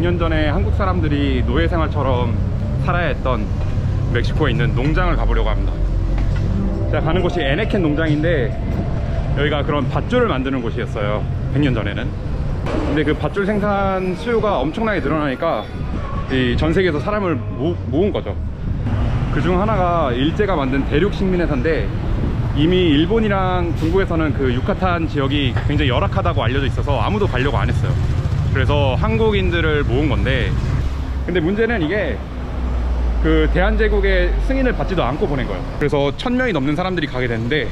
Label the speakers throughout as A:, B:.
A: 100년 전에 한국 사람들이 노예 생활처럼 살아야 했던 멕시코에 있는 농장을 가보려고 합니다. 제가 가는 곳이 에네켄 농장인데 여기가 그런 밧줄을 만드는 곳이었어요, 100년 전에는. 근데 그 밧줄 생산 수요가 엄청나게 늘어나니까 이 전 세계에서 사람을 모은 거죠. 그 중 하나가 일제가 만든 대륙 식민회사인데, 이미 일본이랑 중국에서는 그 유카탄 지역이 굉장히 열악하다고 알려져 있어서 아무도 가려고 안 했어요. 그래서 한국인들을 모은 건데, 근데 문제는 이게 그 대한제국의 승인을 받지도 않고 보낸 거예요. 그래서 1000명이 넘는 사람들이 가게 됐는데,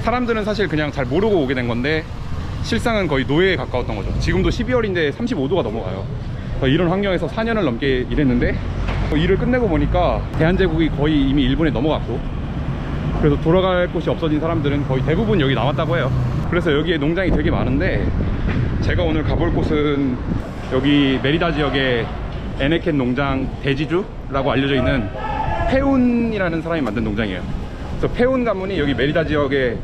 A: 사람들은 사실 그냥 잘 모르고 오게 된 건데 실상은 거의 노예에 가까웠던 거죠. 지금도 12월인데 35도가 넘어가요. 이런 환경에서 4년을 넘게 일했는데, 일을 끝내고 보니까 대한제국이 거의 이미 일본에 넘어갔고, 그래서 돌아갈 곳이 없어진 사람들은 거의 대부분 여기 남았다고 해요. 그래서 여기에 농장이 되게 많은데, 제가 오늘 가볼 곳은 여기 메리다 지역의 에네켄 농장 대지주라고 알려져 있는 페운이라는 사람이 만든 농장이에요. 그래서 페운 가문이 여기 메리다 지역에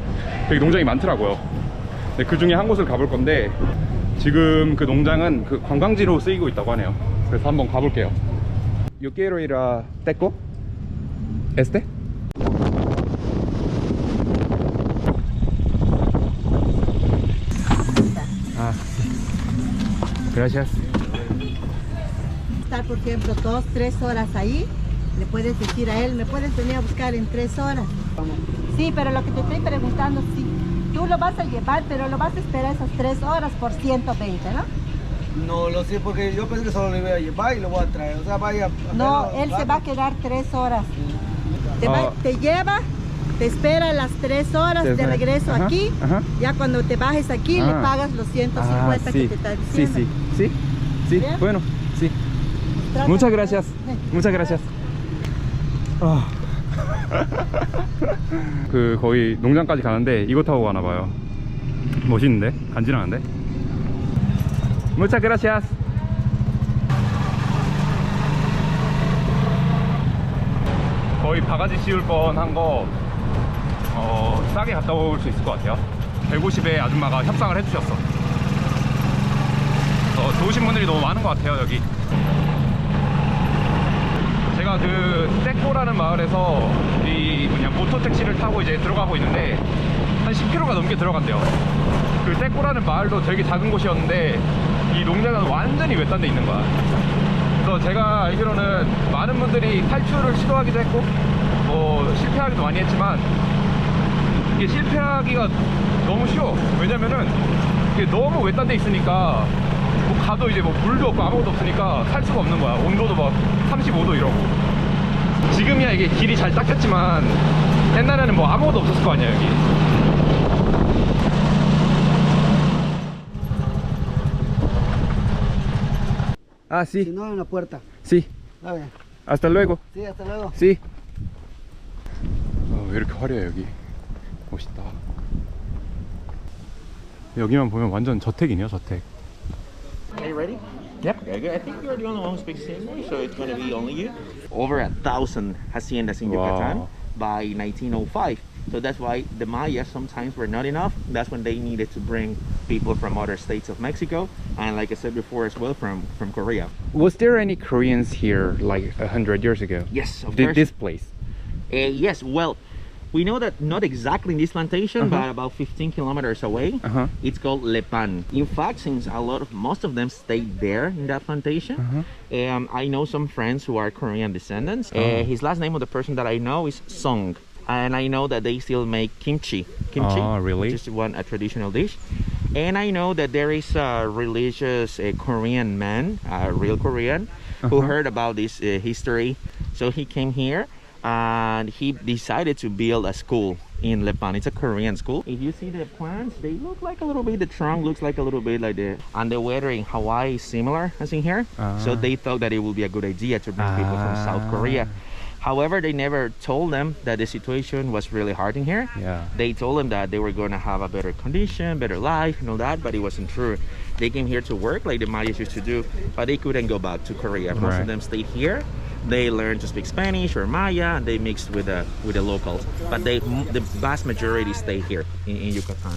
A: 되게 농장이 많더라고요. 그 중에 한 곳을 가볼 건데, 지금 그 농장은 그 관광지로 쓰이고 있다고 하네요. 그래서 한번 가볼게요. Yo quiero ir a Teco. Este? Ah, gracias.
B: Estar, por ejemplo, 2, 3 horas ahí, le puedes decir a él, me puedes venir a buscar en 3 horas. Sí, pero lo que te estoy preguntando, sí, tú lo vas a llevar, pero lo vas a esperar esas 3 horas por 120, ¿no?
C: No lo sé porque yo pensé que solo lo iba a llevar y lo voy a traer. O sea, vaya.
B: No, él se va a quedar 3 horas.
A: Ah.
B: Te lleva, te espera las 3 horas de regreso
A: Ajá,
B: aquí.
A: ajá.
B: Ya cuando te bajes aquí, le pagas los 150 que te está
A: sí,
B: diciendo.
A: sí, sí, sí,
B: ¿Bien?
A: bueno, sí.
B: Trata
A: Muchas
B: de-
A: gracias. Muchas gracias. 아. 그 거의 농장까지 가는데 이거 타고 가나 봐요. 멋있는데? 간지나는데? Muchas gracias. 거의 바가지 씌울 뻔한 거 싸게 갔다 올 수 있을 것 같아요. 150에 아줌마가 협상을 해주셨어. 좋으신 분들이 너무 많은 것 같아요, 여기. 제가 그 떼꼬라는 마을에서 이 모토택시를 타고 이제 들어가고 있는데, 한 10km가 넘게 들어간대요. 그 떼꼬라는 마을도 되게 작은 곳이었는데 이 농장은 완전히 외딴 데 있는 거야. 그래서 제가 알기로는 많은 분들이 탈출을 시도하기도 했고 실패하기도 많이 했지만, 이게 실패하기가 너무 쉬워. 왜냐면은 이게 너무 외딴 데 있으니까 가도 이제 물도 없고 아무것도 없으니까 살 수가 없는 거야. 온도도 막 35도 이러고. 지금이야 이게 길이 잘 닦였지만 옛날에는 아무것도 없었을 거 아니야, 여기. Ah,
C: Si
A: sí,
C: no, en la puerta.
A: sí.
C: A ver.
A: Hasta luego.
C: Sí, hasta luego.
A: Sí. 왜 이렇게 화려해, 여기. 멋있다. 여기만 보면 완전 저택이네요, 저택.
D: Are you ready?
A: Yep.
D: Okay, good. I think you're the only one who speaks English, so it's going to be only you. Over 1,000 haciendas in Yucatan
A: Wow.
D: by 1905. So that's why the Mayas sometimes were not enough. That's when they needed to bring people from other states of Mexico, and like I said before as well, from Korea.
A: Was there any Koreans here like 100 years ago?
D: Yes, of course.
A: This place?
D: Yes, well, we know that not exactly in this plantation, but about 15 kilometers away. It's called Lepan. In fact, since most of them stayed there in that plantation, I know some friends who are Korean descendants. His last name of the person that I know is Song. And I know that they still make kimchi.
A: Oh, really?
D: Which is a traditional dish. And I know that there is a religious Korean man, a real Korean, who heard about this history. So he came here and he decided to build a school in Lepan. It's a Korean school. If you see the plants, they look like a little bit, the trunk looks like a little bit like and the weather in Hawaii is similar as in here. So they thought that it would be a good idea to bring people from South Korea. However, they never told them that the situation was really hard in here.
A: Yeah.
D: They told them that they were going to have a better condition, better life and all that, but it wasn't true. They came here to work like the Mayas used to do, but they couldn't go back to Korea. Most
A: Right.
D: of them stayed here. They learned to speak Spanish or Maya, and they mixed with the locals. But the vast majority stay here in Yucatan.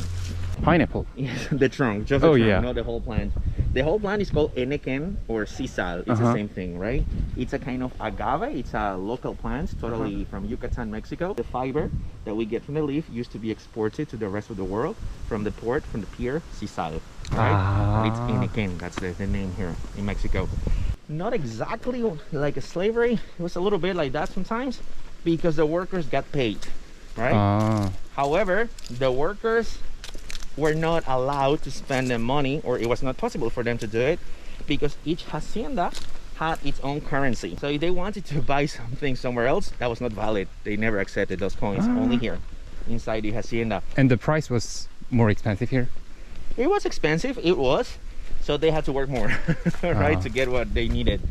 A: Pineapple.
D: Yes, the trunk, just the
A: Oh,
D: trunk,
A: yeah.
D: not the whole plant. The whole plant is called Enequén or sisal. It's the same thing, right? It's a kind of agave. It's a local plant, totally from Yucatan, Mexico. The fiber that we get from the leaf used to be exported to the rest of the world from the port, from the pier, sisal, right? It's Enequén. That's the name here in Mexico. Not exactly like a slavery. It was a little bit like that sometimes because the workers got paid, right? However, the workers were not allowed to spend their money, or it was not possible for them to do it because each hacienda had its own currency. So if they wanted to buy something somewhere else, that was not valid. They never accepted those coins, only here inside the hacienda.
A: And the price was more expensive here?
D: It was expensive, it was. So they had to work more, right, to get what they needed.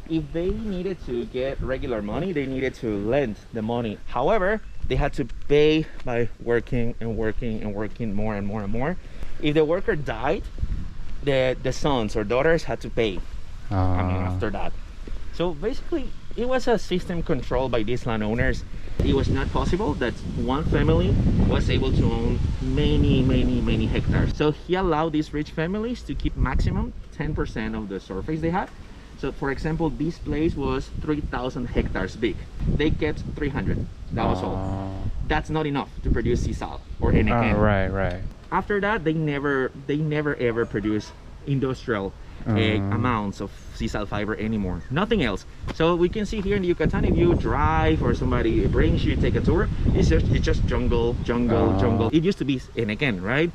D: If they needed to get regular money, they needed to lend the money. However, they had to pay by working and working and working more and more and more. If the worker died, the sons or daughters had to pay after that. So basically, it was a system controlled by these landowners. It was not possible that one family was able to own many hectares. So he allowed these rich families to keep maximum 10% of the surface they had. So for example, this place was 3,000 hectares big. They kept 300. That was all. That's not enough to produce sisal or enequén.
A: Right.
D: After that, they never ever produced industrial amounts of sisal fiber anymore. Nothing else. So we can see here in the Yucatan, if you drive or somebody brings you, take a tour, it's just jungle. It used to be enequén, right?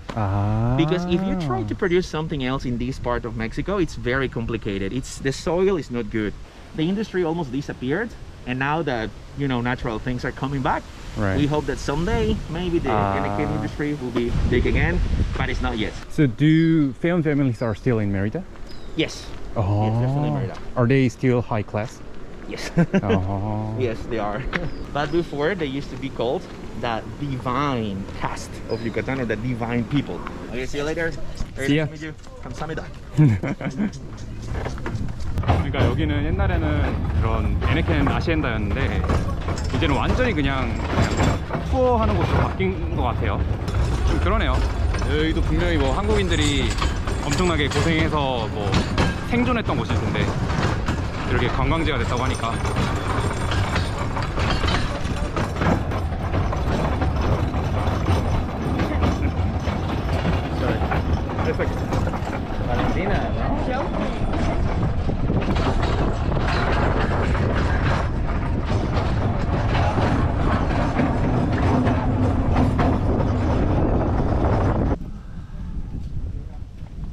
D: Because if you try to produce something else in this part of Mexico, it's very complicated. The soil is not good. The industry almost disappeared, and now that natural things are coming back, we hope that someday maybe the enequén industry will be big again, but it's not yet.
A: So do Feon families are still in Merida?
D: Yes. Yes, definitely Merida.
A: Are they still high class?
D: Yes. Yes, they are. But before, they used to be called the divine caste of Yucatan, or the divine people. Okay, see you later.
A: See ya.
D: Nice to meet you. 감사합니다.
A: 그러니까 여기는 옛날에는 그런 에네켄 아시엔다였는데 이제는 완전히 그냥 투어하는 곳으로 바뀐 것 같아요. 좀 그러네요. 여기도 분명히 뭐 한국인들이 엄청나게 고생해서 뭐 생존했던 곳일 텐데 이렇게 관광지가 됐다고 하니까
D: Valentina, ¿no?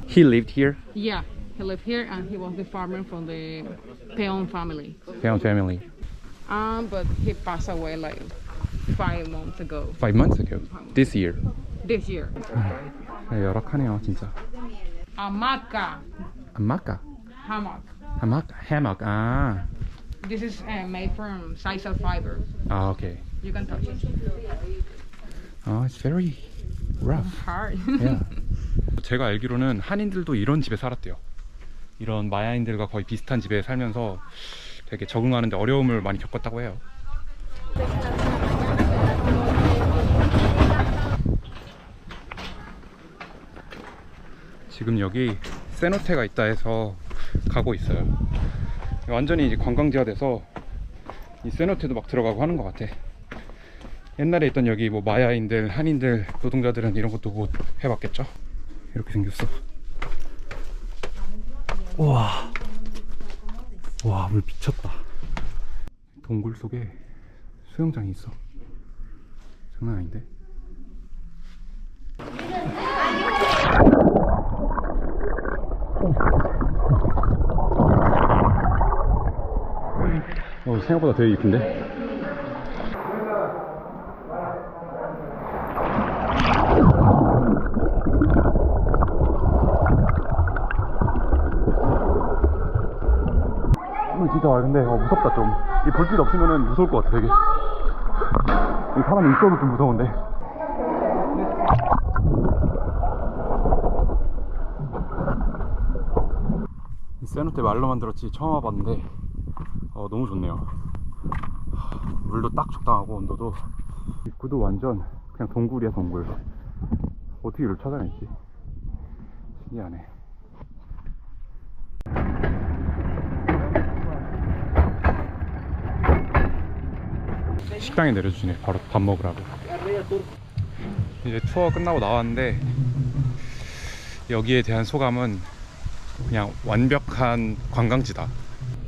A: He lived here?
E: Yeah, he lived here and he was the farmer from the Peon family.
A: Feon family.
E: But he passed away like 5 months ago.
A: 5 months ago? This year?
E: This year.
A: 열악하네요 진짜.
E: Hamaca.
A: Hamaca?
E: Hammock.
A: Hammock.
E: This is made from sisal fiber.
A: Okay.
E: You can touch it.
A: It's very rough.
E: Hard.
A: Yeah. 제가 알기로는 한인들도 이런 집에 살았대요. 이런 마야인들과 거의 비슷한 집에 살면서 되게 적응하는데 어려움을 많이 겪었다고 해요. 지금 여기 세노테가 있다 해서 가고 있어요. 완전히 이제 관광지화 돼서 이 세노테도 막 들어가고 하는 것 같아. 옛날에 있던 여기 뭐 마야인들, 한인들, 노동자들은 이런 것도 못 해봤겠죠? 이렇게 생겼어. 우와, 와, 물 미쳤다. 동굴 속에 수영장이 있어. 장난 아닌데? 생각보다 되게 이쁜데? 진짜 맑은데 무섭다 좀. 이 불빛 없으면은 무서울 것 같아 되게. 이 사람이 있어도 좀 무서운데. 이 세노테 말로만 들었지 처음 와봤는데 너무 좋네요. 물도 딱 적당하고 온도도. 입구도 완전 그냥 동굴이야 동굴. 어떻게 이걸 찾아냈지? 신기하네. 식당에 내려주시네. 바로 밥 먹으라고. 이제 투어 끝나고 나왔는데 여기에 대한 소감은 그냥 완벽한 관광지다.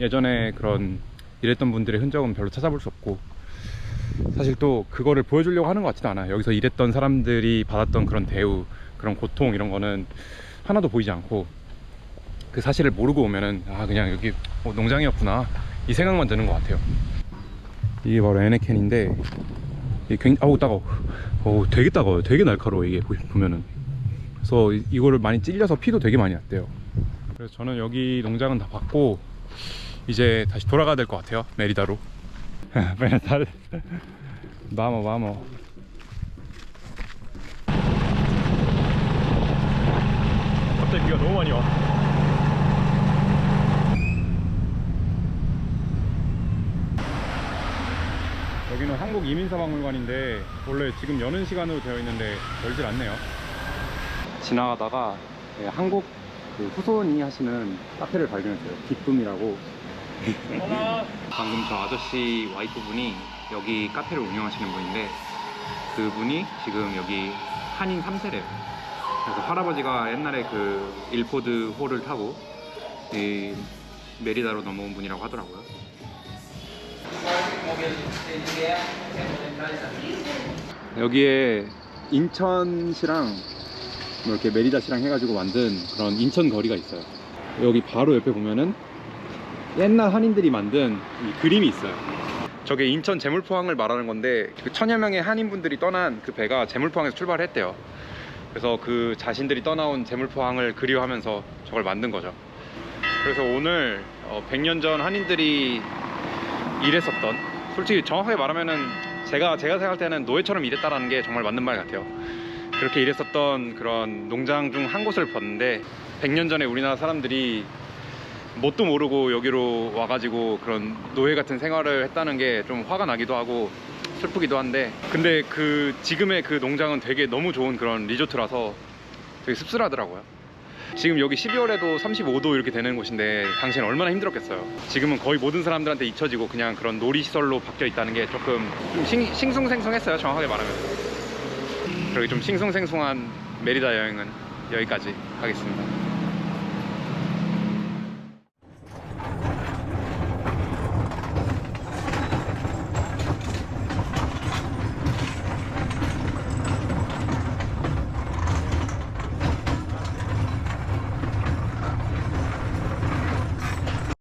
A: 예전에 그런 일했던 분들의 흔적은 별로 찾아볼 수 없고, 사실 또 그거를 보여주려고 하는 것 같지도 않아요. 여기서 일했던 사람들이 받았던 그런 대우, 그런 고통, 이런 거는 하나도 보이지 않고, 그 사실을 모르고 오면은 아, 그냥 여기 농장이었구나 이 생각만 드는 것 같아요. 이게 바로 에네켄인데, 이게 굉장히, 아우 따가워. 되게 따가워요. 되게 날카로워 이게 보면은. 그래서 이거를 많이 찔려서 피도 되게 많이 났대요. 그래서 저는 여기 농장은 다 봤고 이제 다시 돌아가야 될 것 같아요. 메리다로. Vamos. 갑자기 비가 너무 많이 와. 여기는 한국 이민사박물관인데 원래 지금 여는 시간으로 되어 있는데 열질 않네요. 지나가다가 한국 그 후손이 하시는 카페를 발견했어요. 기쁨이라고. 방금 저 아저씨 와이프분이 여기 카페를 운영하시는 분인데, 그분이 지금 여기 한인 3세래요. 그래서 할아버지가 옛날에 그 일포드 호를 타고 이 메리다로 넘어온 분이라고 하더라고요. 여기에 인천시랑 뭐 이렇게 메리다시랑 해가지고 만든 그런 인천 거리가 있어요. 여기 바로 옆에 보면은 옛날 한인들이 만든 이 그림이 있어요. 저게 인천 제물포항을 말하는 건데, 그 천여 명의 한인분들이 떠난 그 배가 제물포항에서 출발했대요. 그래서 그 자신들이 떠나온 제물포항을 그리워하면서 저걸 만든 거죠. 그래서 오늘 100년 전 한인들이 일했었던, 솔직히 정확하게 말하면은 제가 생각할 때는 노예처럼 일했다라는 게 정말 맞는 말 같아요. 그렇게 일했었던 그런 농장 중 한 곳을 봤는데, 100년 전에 우리나라 사람들이 뭣도 모르고 여기로 와가지고 그런 노예 같은 생활을 했다는 게 좀 화가 나기도 하고 슬프기도 한데, 근데 그 지금의 그 농장은 되게 너무 좋은 그런 리조트라서 되게 씁쓸하더라고요. 지금 여기 12월에도 35도 이렇게 되는 곳인데 당시에는 얼마나 힘들었겠어요. 지금은 거의 모든 사람들한테 잊혀지고 그냥 그런 놀이시설로 바뀌어 있다는 게 조금 좀 싱숭생숭했어요, 정확하게 말하면. 그리고 좀 싱숭생숭한 메리다 여행은 여기까지 하겠습니다.